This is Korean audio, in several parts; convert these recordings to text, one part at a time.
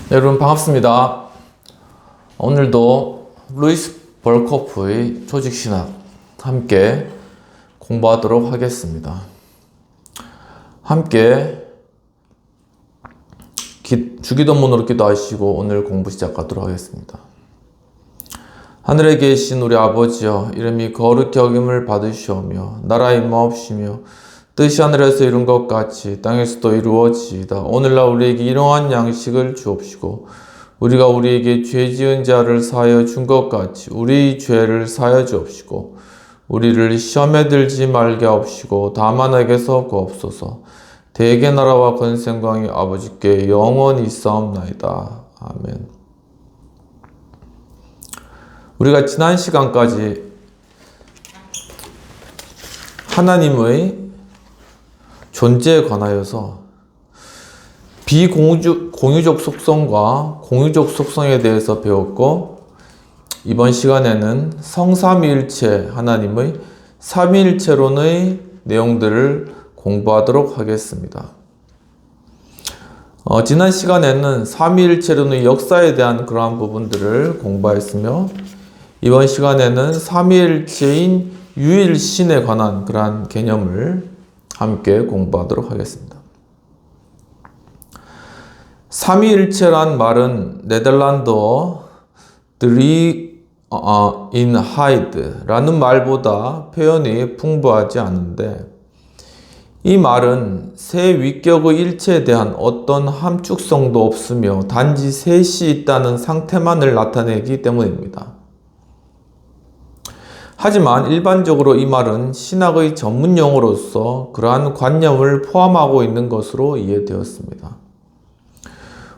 네, 여러분 반갑습니다. 오늘도 루이스 벌코프의 조직신학 함께 공부하도록 하겠습니다. 함께 주기도문으로 기도하시고 오늘 공부 시작하도록 하겠습니다. 하늘에 계신 우리 아버지여, 이름이 거룩히 여김을 받으시오며 나라의 임하옵시며 뜻이 하늘에서 이룬 것 같이 땅에서도 이루어지이다. 오늘날 우리에게 일용할 양식을 주옵시고 우리가 우리에게 죄 지은 자를 사하여 준 것 같이 우리 죄를 사하여 주옵시고 우리를 시험에 들지 말게 하옵시고 다만 악에서 구하옵소서. 대개 나라와 권세광이 아버지께 영원히 있사옵나이다. 아멘. 우리가 지난 시간까지 하나님의 존재에 관하여서 비공유적 속성과 공유적 속성에 대해서 배웠고, 이번 시간에는 성삼위일체 하나님의 삼위일체론의 내용들을 공부하도록 하겠습니다. 지난 시간에는 삼위일체론의 역사에 대한 그러한 부분들을 공부했으며, 이번 시간에는 삼위일체인 유일신에 관한 그러한 개념을 함께 공부하도록 하겠습니다. 삼위일체란 말은 네덜란드어 드리인하이드라는 말보다 표현이 풍부하지 않은데, 이 말은 세 위격의 일체에 대한 어떤 함축성도 없으며 단지 셋이 있다는 상태만을 나타내기 때문입니다. 하지만 일반적으로 이 말은 신학의 전문 용어로서 그러한 관념을 포함하고 있는 것으로 이해되었습니다.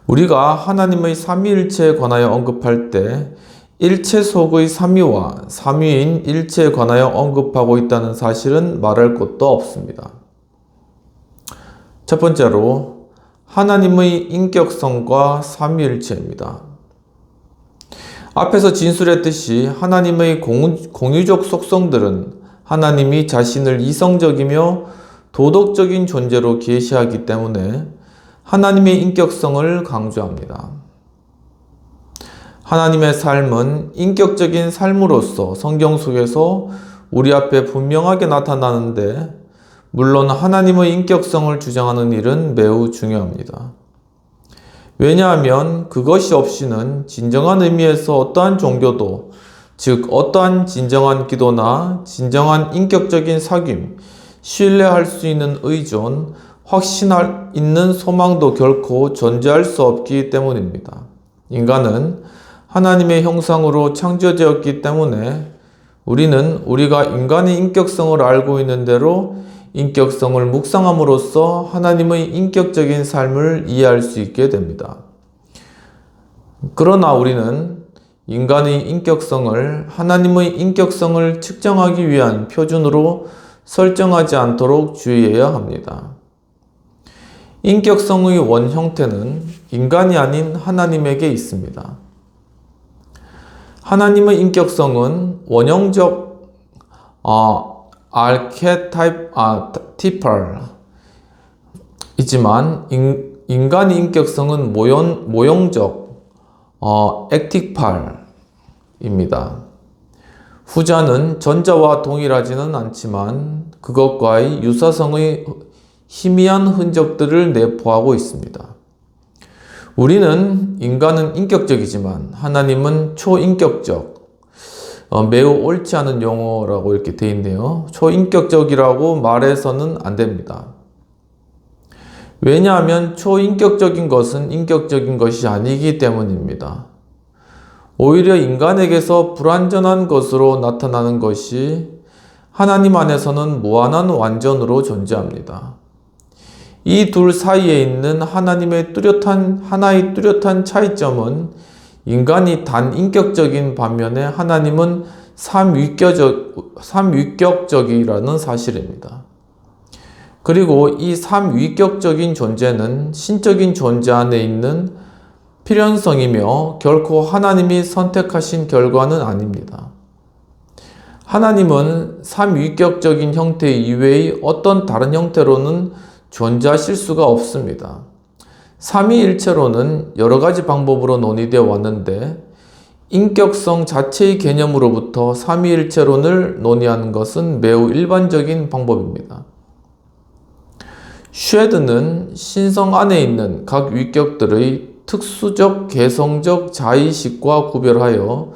우리가 하나님의 삼위일체에 관하여 언급할 때 일체 속의 삼위와 삼위인 일체에 관하여 언급하고 있다는 사실은 말할 것도 없습니다. 첫 번째로 하나님의 인격성과 삼위일체입니다. 앞에서 진술했듯이 하나님의 공유적 속성들은 하나님이 자신을 이성적이며 도덕적인 존재로 계시하기 때문에 하나님의 인격성을 강조합니다. 하나님의 삶은 인격적인 삶으로서 성경 속에서 우리 앞에 분명하게 나타나는데, 물론 하나님의 인격성을 주장하는 일은 매우 중요합니다. 왜냐하면 그것이 없이는 진정한 의미에서 어떠한 종교도, 즉 어떠한 진정한 기도나 진정한 인격적인 사귐, 신뢰할 수 있는 의존, 확신할 있는 소망도 결코 존재할 수 없기 때문입니다. 인간은 하나님의 형상으로 창조되었기 때문에 우리는 우리가 인간의 인격성을 알고 있는 대로 인격성을 묵상함으로써 하나님의 인격적인 삶을 이해할 수 있게 됩니다. 그러나 우리는 인간의 인격성을 하나님의 인격성을 측정하기 위한 표준으로 설정하지 않도록 주의해야 합니다. 인격성의 원 형태는 인간이 아닌 하나님에게 있습니다. 하나님의 인격성은 원형적 아르케타이프이지만 인간의 인격성은 모형적 액티팔입니다. 후자는 전자와 동일하지는 않지만 그것과의 유사성의 희미한 흔적들을 내포하고 있습니다. 우리는 인간은 인격적이지만 하나님은 초인격적, 매우 옳지 않은 용어라고 이렇게 되어 있네요. 초인격적이라고 말해서는 안 됩니다. 왜냐하면 초인격적인 것은 인격적인 것이 아니기 때문입니다. 오히려 인간에게서 불완전한 것으로 나타나는 것이 하나님 안에서는 무한한 완전으로 존재합니다. 이 둘 사이에 있는 하나의 뚜렷한 차이점은 인간이 단인격적인 반면에 하나님은 삼위격적이라는 사실입니다. 그리고 이 삼위격적인 존재는 신적인 존재 안에 있는 필연성이며 결코 하나님이 선택하신 결과는 아닙니다. 하나님은 삼위격적인 형태 이외의 어떤 다른 형태로는 존재하실 수가 없습니다. 삼위일체론은 여러 가지 방법으로 논의되어 왔는데 인격성 자체의 개념으로부터 삼위일체론을 논의하는 것은 매우 일반적인 방법입니다. 쉐드는 신성 안에 있는 각 위격들의 특수적 개성적 자의식과 구별하여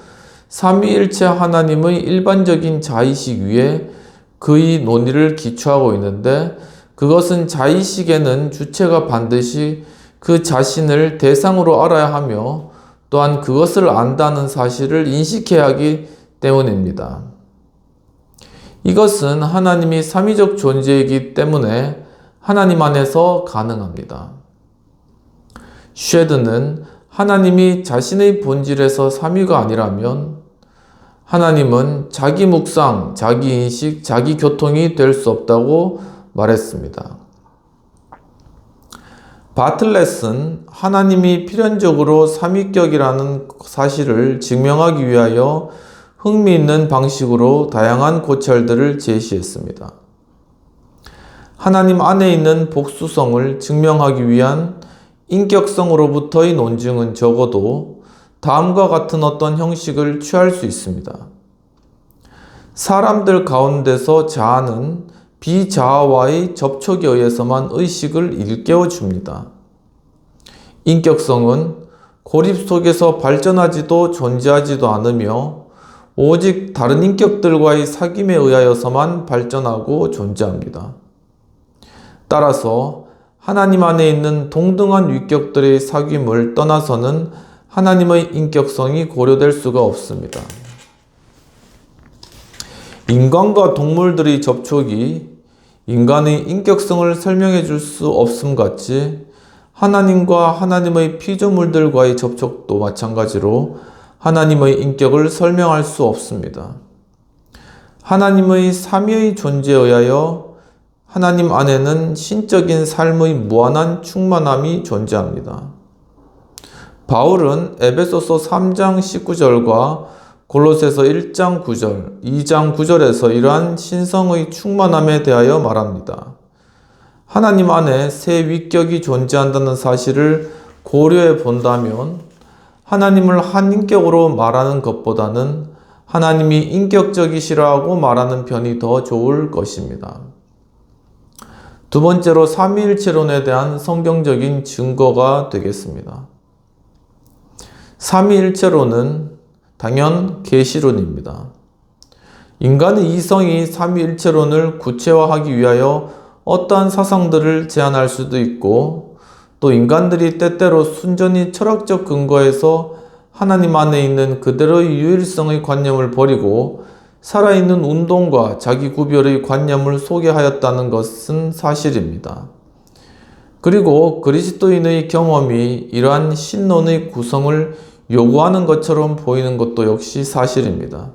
삼위일체 하나님의 일반적인 자의식 위에 그의 논의를 기초하고 있는데, 그것은 자의식에는 주체가 반드시 그 자신을 대상으로 알아야 하며 또한 그것을 안다는 사실을 인식해야 하기 때문입니다. 이것은 하나님이 삼위적 존재이기 때문에 하나님 안에서 가능합니다. 쉐드는 하나님이 자신의 본질에서 삼위가 아니라면 하나님은 자기 묵상, 자기 인식, 자기 교통이 될 수 없다고 말했습니다. 바틀렛은 하나님이 필연적으로 삼위격이라는 사실을 증명하기 위하여 흥미있는 방식으로 다양한 고찰들을 제시했습니다. 하나님 안에 있는 복수성을 증명하기 위한 인격성으로부터의 논증은 적어도 다음과 같은 어떤 형식을 취할 수 있습니다. 사람들 가운데서 자아는 비자아와의 접촉에 의해서만 의식을 일깨워 줍니다. 인격성은 고립 속에서 발전하지도 존재하지도 않으며 오직 다른 인격들과의 사귐에 의하여서만 발전하고 존재합니다. 따라서 하나님 안에 있는 동등한 위격들의 사귐을 떠나서는 하나님의 인격성이 고려될 수가 없습니다. 인간과 동물들의 접촉이 인간의 인격성을 설명해 줄 수 없음 같이 하나님과 하나님의 피조물들과의 접촉도 마찬가지로 하나님의 인격을 설명할 수 없습니다. 하나님의 삼위의 존재에 의하여 하나님 안에는 신적인 삶의 무한한 충만함이 존재합니다. 바울은 에베소서 3장 19절과 골로새서 1장 9절, 2장 9절에서 이러한 신성의 충만함에 대하여 말합니다. 하나님 안에 세 위격이 존재한다는 사실을 고려해 본다면 하나님을 한 인격으로 말하는 것보다는 하나님이 인격적이시라고 말하는 편이 더 좋을 것입니다. 두 번째로 삼위일체론에 대한 성경적인 증거가 되겠습니다. 삼위일체론은 당연 계시론입니다. 인간의 이성이 삼위일체론을 구체화하기 위하여 어떠한 사상들을 제안할 수도 있고, 또 인간들이 때때로 순전히 철학적 근거에서 하나님 안에 있는 그대로의 유일성의 관념을 버리고 살아있는 운동과 자기 구별의 관념을 소개하였다는 것은 사실입니다. 그리고 그리스도인의 경험이 이러한 신론의 구성을 요구하는 것처럼 보이는 것도 역시 사실입니다.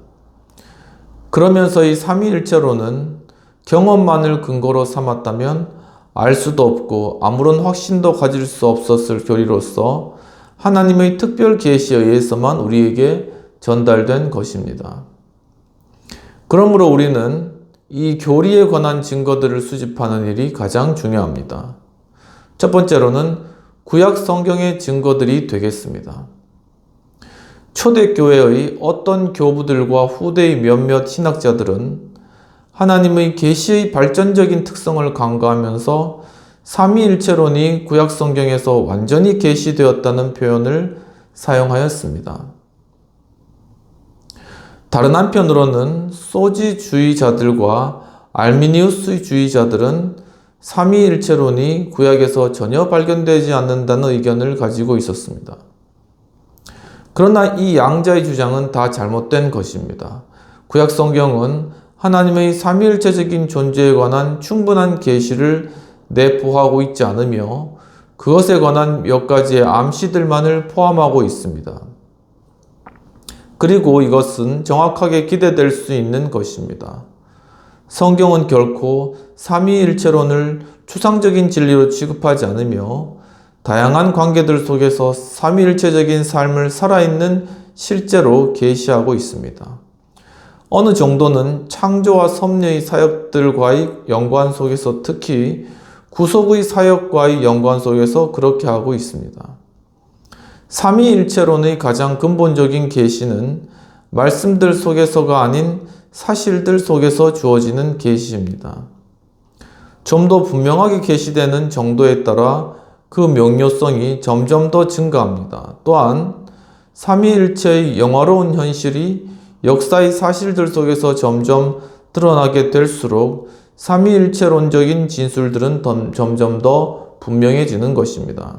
그러면서 이 삼위일체론은 경험만을 근거로 삼았다면 알 수도 없고 아무런 확신도 가질 수 없었을 교리로서 하나님의 특별 계시에 의해서만 우리에게 전달된 것입니다. 그러므로 우리는 이 교리에 관한 증거들을 수집하는 일이 가장 중요합니다. 첫 번째로는 구약 성경의 증거들이 되겠습니다. 초대교회의 어떤 교부들과 후대의 몇몇 신학자들은 하나님의 계시의 발전적인 특성을 강조하면서 삼위일체론이 구약 성경에서 완전히 계시되었다는 표현을 사용하였습니다. 다른 한편으로는 소지주의자들과 알미니우스주의자들은 삼위일체론이 구약에서 전혀 발견되지 않는다는 의견을 가지고 있었습니다. 그러나 이 양자의 주장은 다 잘못된 것입니다. 구약 성경은 하나님의 삼위일체적인 존재에 관한 충분한 계시를 내포하고 있지 않으며 그것에 관한 몇 가지의 암시들만을 포함하고 있습니다. 그리고 이것은 정확하게 기대될 수 있는 것입니다. 성경은 결코 삼위일체론을 추상적인 진리로 취급하지 않으며 다양한 관계들 속에서 삼위일체적인 삶을 살아있는 실제로 계시하고 있습니다. 어느 정도는 창조와 섭리의 사역들과의 연관 속에서 특히 구속의 사역과의 연관 속에서 그렇게 하고 있습니다. 삼위일체론의 가장 근본적인 계시는 말씀들 속에서가 아닌 사실들 속에서 주어지는 계시입니다. 좀 더 분명하게 계시되는 정도에 따라 그 명료성이 점점 더 증가합니다. 또한 삼위일체의 영화로운 현실이 역사의 사실들 속에서 점점 드러나게 될수록 삼위일체론적인 진술들은 점점 더 분명해지는 것입니다.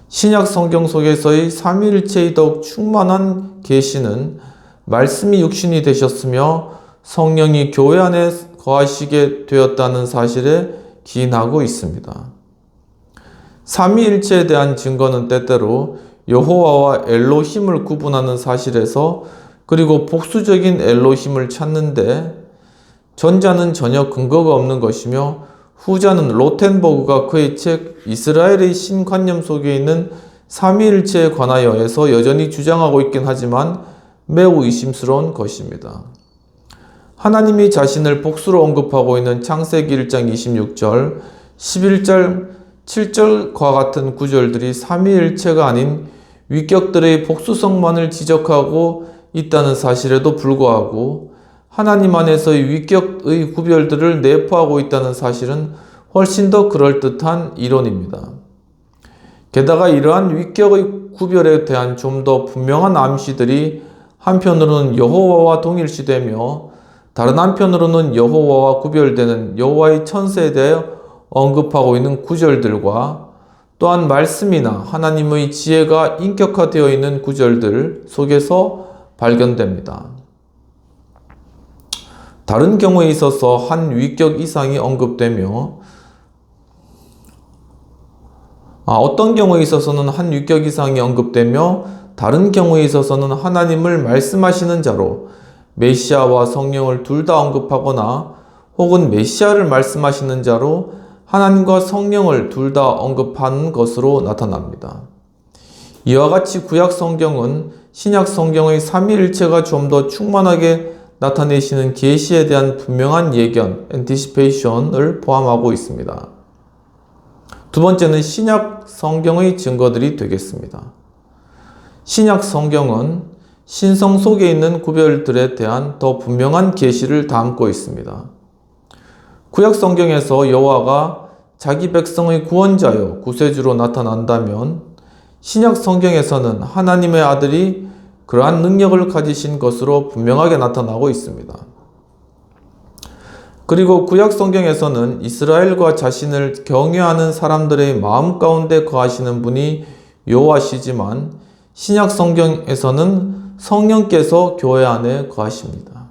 신약 성경 속에서의 삼위일체의 더욱 충만한 계시는 말씀이 육신이 되셨으며 성령이 교회 안에 거하시게 되었다는 사실에 기인하고 있습니다. 삼위일체에 대한 증거는 때때로 여호와와 엘로힘을 구분하는 사실에서 그리고 복수적인 엘로힘을 찾는데 전자는 전혀 근거가 없는 것이며 후자는 로텐버그가 그의 책 이스라엘의 신관념 속에 있는 삼위일체에 관하여에서 여전히 주장하고 있긴 하지만 매우 의심스러운 것입니다. 하나님이 자신을 복수로 언급하고 있는 창세기 1장 26절, 11절, 7절과 같은 구절들이 삼위일체가 아닌 위격들의 복수성만을 지적하고 있다는 사실에도 불구하고 하나님 안에서의 위격의 구별들을 내포하고 있다는 사실은 훨씬 더 그럴듯한 이론입니다. 게다가 이러한 위격의 구별에 대한 좀 더 분명한 암시들이 한편으로는 여호와와 동일시되며 다른 한편으로는 여호와와 구별되는 여호와의 천세에 대해 언급하고 있는 구절들과 또한 말씀이나 하나님의 지혜가 인격화되어 있는 구절들 속에서 발견됩니다. 다른 경우에 있어서 한 위격 이상이 언급되며 어떤 경우에 있어서는 한 위격 이상이 언급되며 다른 경우에 있어서는 하나님을 말씀하시는 자로 메시아와 성령을 둘 다 언급하거나 혹은 메시아를 말씀하시는 자로 하나님과 성령을 둘 다 언급하는 것으로 나타납니다. 이와 같이 구약 성경은 신약 성경의 삼위일체가 좀 더 충만하게 나타내시는 계시에 대한 분명한 예견, anticipation을 포함하고 있습니다. 두 번째는 신약 성경의 증거들이 되겠습니다. 신약 성경은 신성 속에 있는 구별들에 대한 더 분명한 계시를 담고 있습니다. 구약 성경에서 여호와가 자기 백성의 구원자여 구세주로 나타난다면 신약 성경에서는 하나님의 아들이 그러한 능력을 가지신 것으로 분명하게 나타나고 있습니다. 그리고 구약 성경에서는 이스라엘과 자신을 경외하는 사람들의 마음 가운데 거하시는 분이 여호와시지만 신약 성경에서는 성령께서 교회 안에 거하십니다.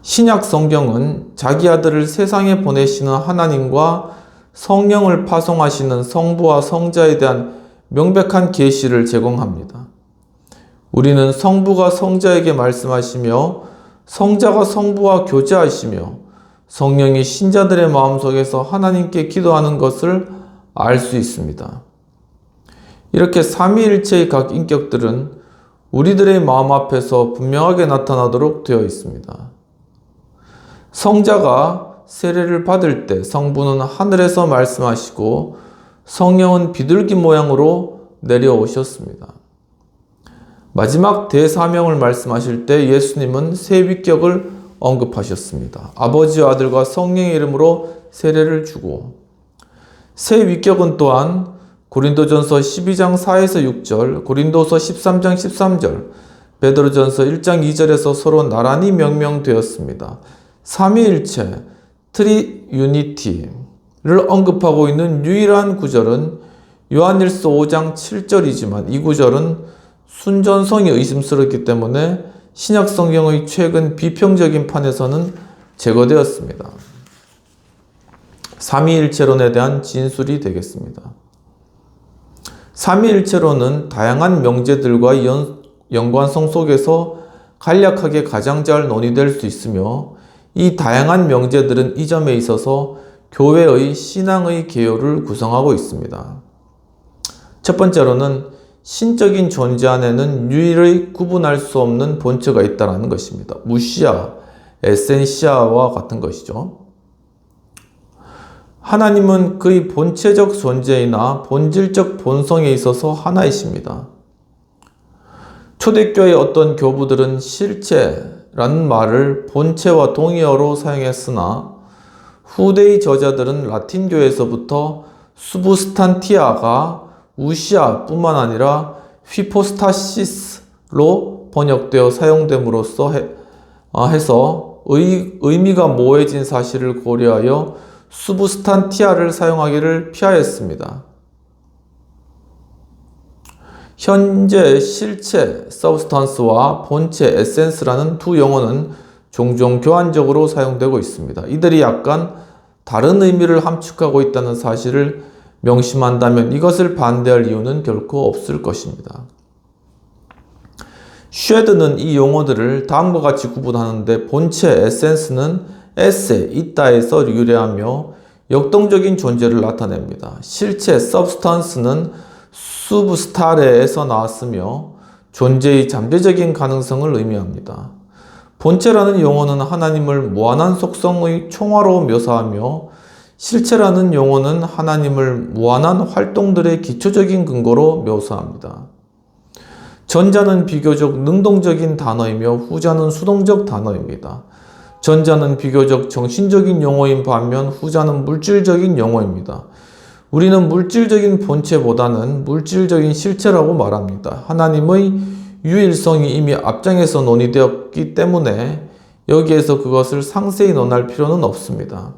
신약 성경은 자기 아들을 세상에 보내시는 하나님과 성령을 파송하시는 성부와 성자에 대한 명백한 계시를 제공합니다. 우리는 성부가 성자에게 말씀하시며 성자가 성부와 교제하시며 성령이 신자들의 마음속에서 하나님께 기도하는 것을 알 수 있습니다. 이렇게 삼위일체의 각 인격들은 우리들의 마음 앞에서 분명하게 나타나도록 되어 있습니다. 성자가 세례를 받을 때 성부는 하늘에서 말씀하시고 성령은 비둘기 모양으로 내려오셨습니다. 마지막 대사명을 말씀하실 때 예수님은 세 위격을 언급하셨습니다. 아버지와 아들과 성령의 이름으로 세례를 주고 세 위격은 또한 고린도전서 12장 4에서 6절, 고린도서 13장 13절, 베드로전서 1장 2절에서 서로 나란히 명명되었습니다. 삼위일체, 트리유니티를 언급하고 있는 유일한 구절은 요한일서 5장 7절이지만 이 구절은 순전성이 의심스럽기 때문에 신약 성경의 최근 비평적인 판에서는 제거되었습니다. 삼위일체론에 대한 진술이 되겠습니다. 삼위일체론은 다양한 명제들과 연관성 속에서 간략하게 가장 잘 논의될 수 있으며 이 다양한 명제들은 이 점에 있어서 교회의 신앙의 개요를 구성하고 있습니다. 첫 번째로는 신적인 존재 안에는 유일의 구분할 수 없는 본체가 있다는 것입니다. 무시아, 에센시아와 같은 것이죠. 하나님은 그의 본체적 존재이나 본질적 본성에 있어서 하나이십니다. 초대교회의 어떤 교부들은 실체라는 말을 본체와 동의어로 사용했으나 후대의 저자들은 라틴교에서부터 수브스탄티아가 우시아뿐만 아니라 휘포스타시스로 번역되어 사용됨으로써 해서 의미가 모호해진 사실을 고려하여 수브스탄티아를 사용하기를 피하였습니다. 현재 실체, substance와 본체, essence라는 두 용어는 종종 교환적으로 사용되고 있습니다. 이들이 약간 다른 의미를 함축하고 있다는 사실을 명심한다면 이것을 반대할 이유는 결코 없을 것입니다. 쉐드는 이 용어들을 다음과 같이 구분하는데 본체, essence는 에세, 있다에서 유래하며 역동적인 존재를 나타냅니다. 실체, substance는 substare에서 나왔으며 존재의 잠재적인 가능성을 의미합니다. 본체라는 용어는 하나님을 무한한 속성의 총화로 묘사하며 실체라는 용어는 하나님을 무한한 활동들의 기초적인 근거로 묘사합니다. 전자는 비교적 능동적인 단어이며 후자는 수동적 단어입니다. 전자는 비교적 정신적인 용어인 반면 후자는 물질적인 용어입니다. 우리는 물질적인 본체보다는 물질적인 실체라고 말합니다. 하나님의 유일성이 이미 앞장에서 논의되었기 때문에 여기에서 그것을 상세히 논할 필요는 없습니다.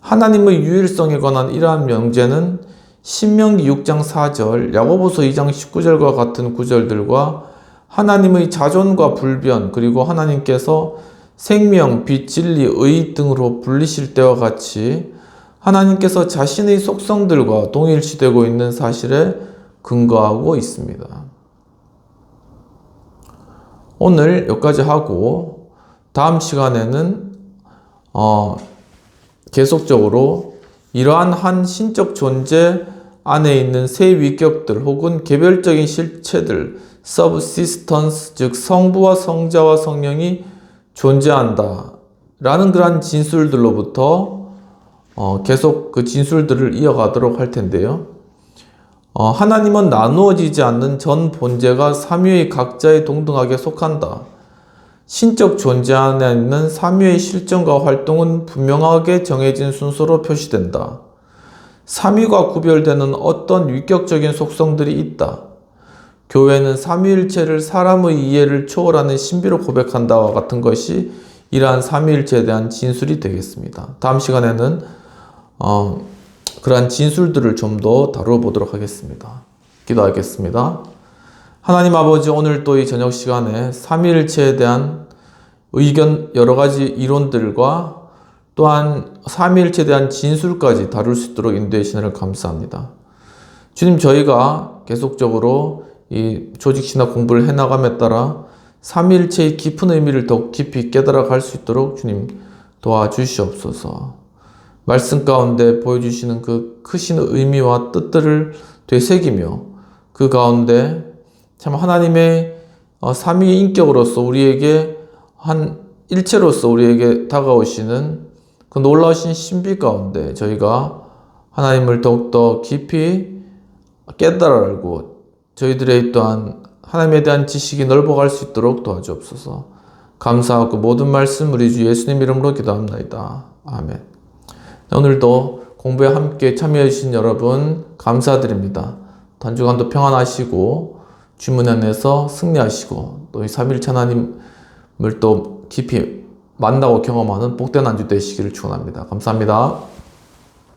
하나님의 유일성에 관한 이러한 명제는 신명기 6장 4절, 야고보서 2장 19절과 같은 구절들과 하나님의 자존과 불변, 그리고 하나님께서 생명, 빛, 진리, 의 등으로 불리실 때와 같이 하나님께서 자신의 속성들과 동일시되고 있는 사실에 근거하고 있습니다. 오늘 여기까지 하고 다음 시간에는 계속적으로 이러한 한 신적 존재 안에 있는 세 위격들 혹은 개별적인 실체들 subsistence, 즉 성부와 성자와 성령이 존재한다 라는 그러한 진술들로부터 계속 그 진술들을 이어가도록 할 텐데요. 하나님은 나누어지지 않는 전 본체가 삼위의 각자에 동등하게 속한다. 신적 존재 안에 있는 삼위의 실정과 활동은 분명하게 정해진 순서로 표시된다. 삼위가 구별되는 어떤 위격적인 속성들이 있다. 교회는 삼위일체를 사람의 이해를 초월하는 신비로 고백한다와 같은 것이 이러한 삼위일체에 대한 진술이 되겠습니다. 다음 시간에는 그러한 진술들을 좀 더 다뤄보도록 하겠습니다. 기도하겠습니다. 하나님 아버지, 오늘 또 이 저녁 시간에 삼위일체에 대한 의견, 여러 가지 이론들과 또한 삼위일체에 대한 진술까지 다룰 수 있도록 인도해 주시느라 감사합니다. 주님, 저희가 계속적으로 이 조직신학 공부를 해나감에 따라 삼위일체의 깊은 의미를 더욱 깊이 깨달아 갈 수 있도록 주님 도와주시옵소서. 말씀 가운데 보여주시는 그 크신 의미와 뜻들을 되새기며 그 가운데 참 하나님의 삼위의 인격으로서 우리에게 한 일체로서 우리에게 다가오시는 그 놀라우신 신비 가운데 저희가 하나님을 더욱더 깊이 깨달아 알고 저희들의 또한 하나님에 대한 지식이 넓어갈 수 있도록 도와주옵소서. 감사하고 모든 말씀 우리 주 예수님 이름으로 기도합나이다. 아멘. 오늘도 공부에 함께 참여해 주신 여러분 감사드립니다. 한 주간도 평안하시고 주문 안에서 승리하시고 또 이 삼위일체 하나님을 또 깊이 만나고 경험하는 복된 한 주 되시기를 축원합니다. 감사합니다.